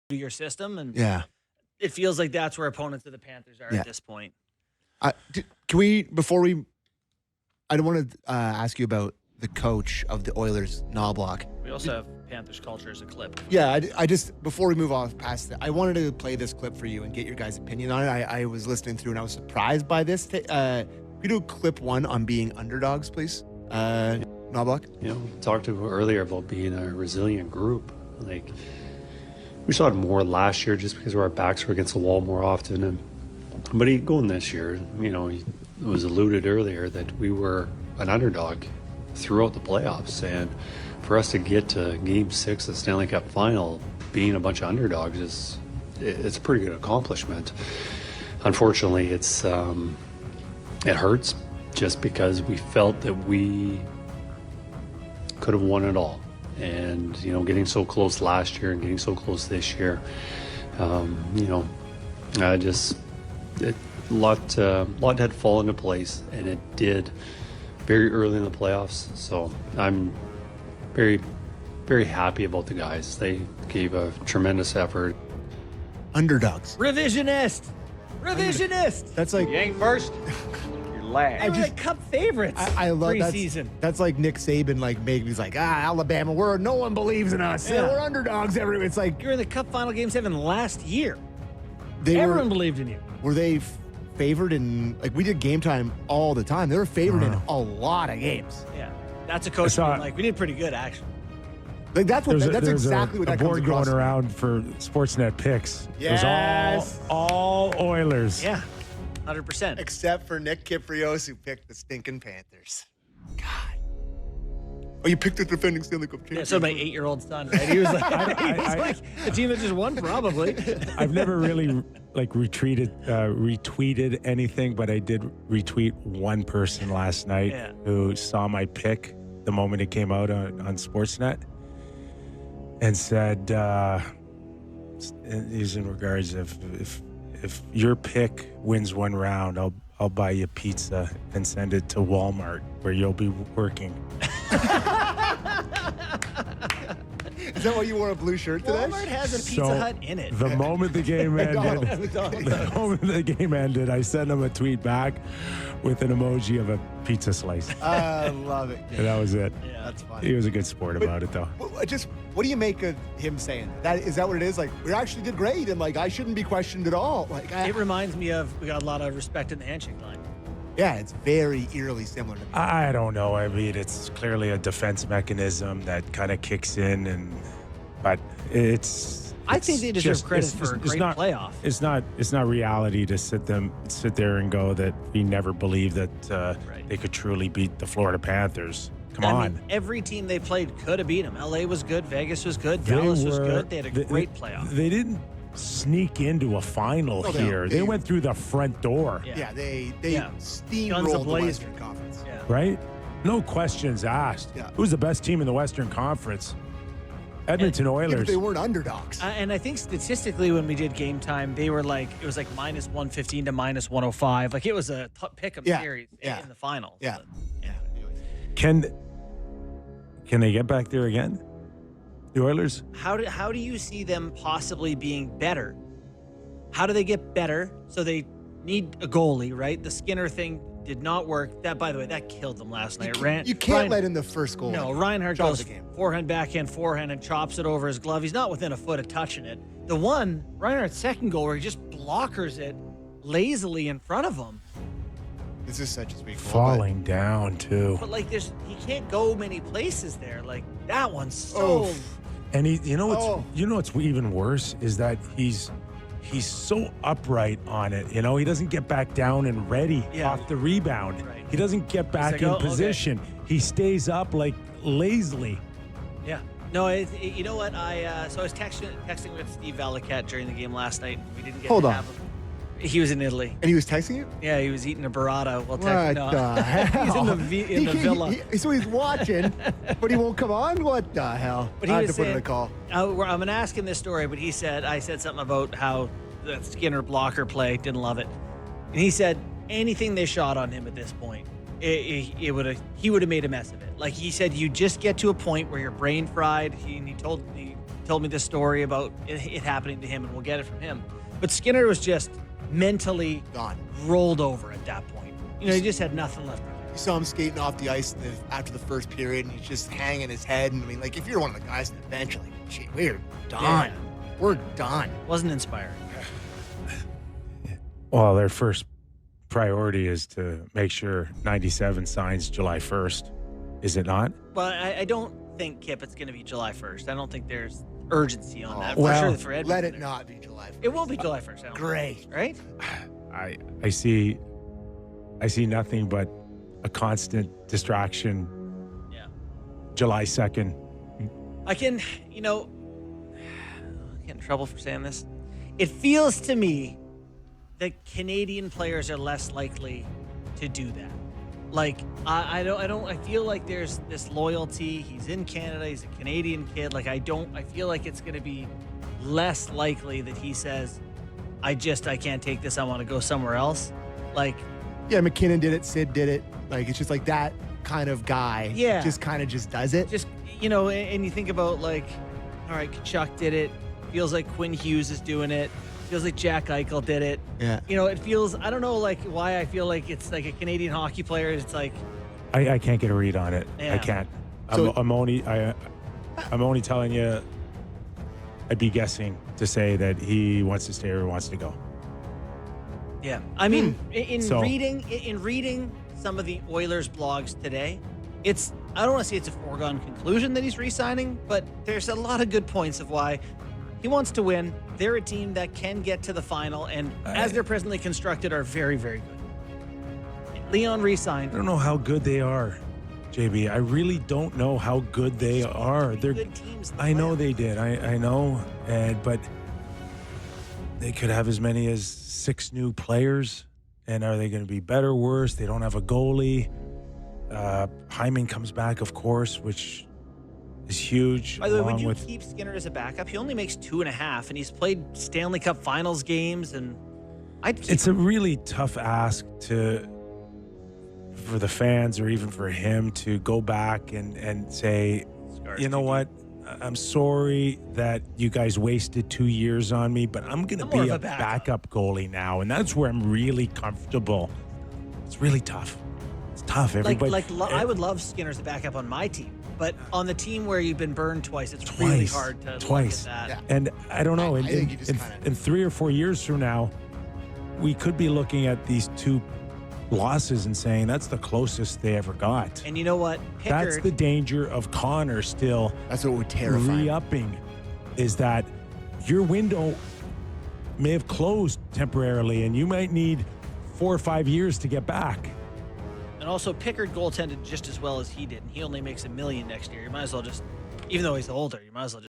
to your system, and it feels like that's where opponents of the Panthers are at this point. Can we, before we, I don't want to ask you about the coach of the Oilers, Knobloch. We also have Panthers culture as a clip. Yeah, I just, before we move off past that, I wanted to play this clip for you and get your guys' opinion on it. I was listening through and I was surprised by this. Could you do clip 1 on being underdogs, please? Knobloch? We talked earlier about being a resilient group. Like, we saw it more last year just because our backs were against the wall more often. But going this year, it was alluded earlier that we were an underdog throughout the playoffs. And for us to get to Game 6 of the Stanley Cup Final, being a bunch of underdogs, it's a pretty good accomplishment. Unfortunately, it hurts just because we felt that we could have won it all. And, getting so close last year and getting so close this year, a lot had fallen into place, and it did very early in the playoffs. So I'm very, very happy about the guys. They gave a tremendous effort. Underdogs. Revisionist. That's like, You ain't first, you're last. They were like Cup favorites. I love preseason. That's like Nick Saban, he's like, Alabama, no one believes in us. Yeah. We're underdogs everywhere. It's like, You were in the Cup Final Game 7 last year. Everyone believed in you. Were they favored in, we did game time all the time. They were favored in a lot of games. Yeah. That's a coach being we did pretty good, actually. That's exactly what that comes board across. going around for Sportsnet picks. Yes. It was all Oilers. Yeah. 100%. Except for Nick Kiprios, who picked the stinking Panthers. God. Oh, you picked the defending Stanley Cup champion. Yeah, so my 8-year-old son, right? He was like, the team that just won, probably. I've never really retweeted anything, but I did retweet one person last night who saw my pick the moment it came out on Sportsnet and said, these in regards if your pick wins one round, I'll buy you pizza and send it to Walmart where you'll be working. Is that why you wore a blue shirt today? Walmart has a Pizza Hut in it. The moment the game ended, I sent him a tweet back with an emoji of a pizza slice. I love it. And that was it. Yeah, that's funny. He was a good sport about it, though. What do you make of him saying that? Is that what it is? We actually did great, and I shouldn't be questioned at all. It reminds me of, we got a lot of respect in the handshake line. Yeah, it's very eerily similar to me. I don't know. I mean, it's clearly a defense mechanism that kind of kicks in, but I think they deserve credit for a great playoff. It's not reality to sit there and go that we never believed that they could truly beat the Florida Panthers. Come on. Every team they played could have beat them. LA was good. Vegas was good. Dallas was good. They had a great playoff. They didn't sneak into a final here. They went through the front door. Yeah, they steamrolled the Western Conference. Yeah. Right? No questions asked. Yeah. Who's the best team in the Western Conference? Edmonton Oilers. Yeah, but they weren't underdogs. And I think statistically when we did game time, they were it was minus 115 to minus 105. It was a pick-em series in the finals. Yeah. But, Can they get back there again? The Oilers? How do you see them possibly being better? How do they get better? So they need a goalie, right? The Skinner thing did not work. That, by the way, that killed them last night. You can't let in the first goal. No, Reinhart goes forehand, backhand, and chops it over his glove. He's not within a foot of touching it. The one, Reinhart's second goal, where he just blockers it lazily in front of him. This is such a sweet goal. Falling down, too. But he can't go many places there. That one's so... And you know what's even worse is that he's so upright on it. He doesn't get back down and ready off the rebound. Right. He doesn't get back in position. Okay. He stays up lazily. Yeah. No, you know what? So I was texting with Steve Valiquette during the game last night. We didn't get to have him. He was in Italy. And he was texting you? Yeah, he was eating a burrata while texting. What the hell? He's in the villa. So he's watching, but he won't come on? What the hell? But I have to put in a call. I'm going to ask him this story, but I said something about how the Skinner blocker play, didn't love it. And he said anything they shot on him at this point, he would have made a mess of it. Like he said, you just get to a point where you're brain fried. He told me this story about it happening to him, and we'll get it from him. But Skinner was just mentally Gone. rolled over at that point. He just had nothing left. You saw him skating off the ice after the first period, and he's just hanging his head. And I mean, like, if you're one of the guys on the bench, you're like, gee, we're done. Yeah. We're done. Wasn't inspiring. Well, their first priority is to make sure 97 signs July 1st. Is it not? Well, I don't think, Kip, it's going to be July 1st. I don't think there's urgency on that. well, For sure for Edmonton. Let it not be July 1st. It will be July 1st. I don't Great. think, right? I see nothing but a constant distraction. Yeah. July 2nd. I can, get in trouble for saying this. It feels to me that Canadian players are less likely to do that. Like, I feel like there's this loyalty. He's in Canada. He's a Canadian kid. Like, I feel like it's going to be less likely that he says, I can't take this. I want to go somewhere else. Like, Yeah, McKinnon did it. Sid did it. Like, it's just like that kind of guy. Yeah. Just kind of just does it. just, and you think about, like, all right, Kachuk did it. Feels like Quinn Hughes is doing it. Feels like Jack Eichel did it. Yeah. It feels, I don't know, like, why I feel like it's like a Canadian hockey player. It's like, I can't get a read on it. Yeah. I can't. So- I'm only telling you. I'd be guessing to say that he wants to stay or wants to go. yeah. I mean, in So- reading some of the Oilers blogs today, I don't want to say it's a foregone conclusion that he's re-signing, but there's a lot of good points of why he wants to win. They're a team that can get to the final, and as they're presently constructed, are very, very good. Leon re-signed. I don't know how good they are, JB. I really don't know how good they are. They're good teams in the I know playoffs. they did. I know, but they could have as many as 6 new players. And are they going to be better, worse? They don't have a goalie. Hyman comes back, of course, which is huge. By the way, would along you with keep Skinner as a backup? He only makes 2.5, and he's played Stanley Cup Finals games, and I'd keep It's a really tough ask for the fans or even for him to go back and say, Scar's you know too what? I'm sorry that you guys wasted 2 years on me, but I'm going to I'm more be of a a backup. backup goalie now. And that's where I'm really comfortable. It's really tough. It's tough. Everybody, I would love Skinner as a backup on my team, but on the team where you've been burned twice, it's really hard to twice. look at that. Yeah. And I don't know. I think you just kinda- in 3 or 4 years from now, we could be looking at these 2 losses and saying that's the closest they ever got. And you know what? That's Pickard, the danger of Connor still That's what would terrify me. re-upping, is that your window may have closed temporarily and you might need 4 or 5 years to get back. and also Pickard goaltended just as well as he did, and he only makes $1 million next year. You might as well just, even though he's older, you might as well just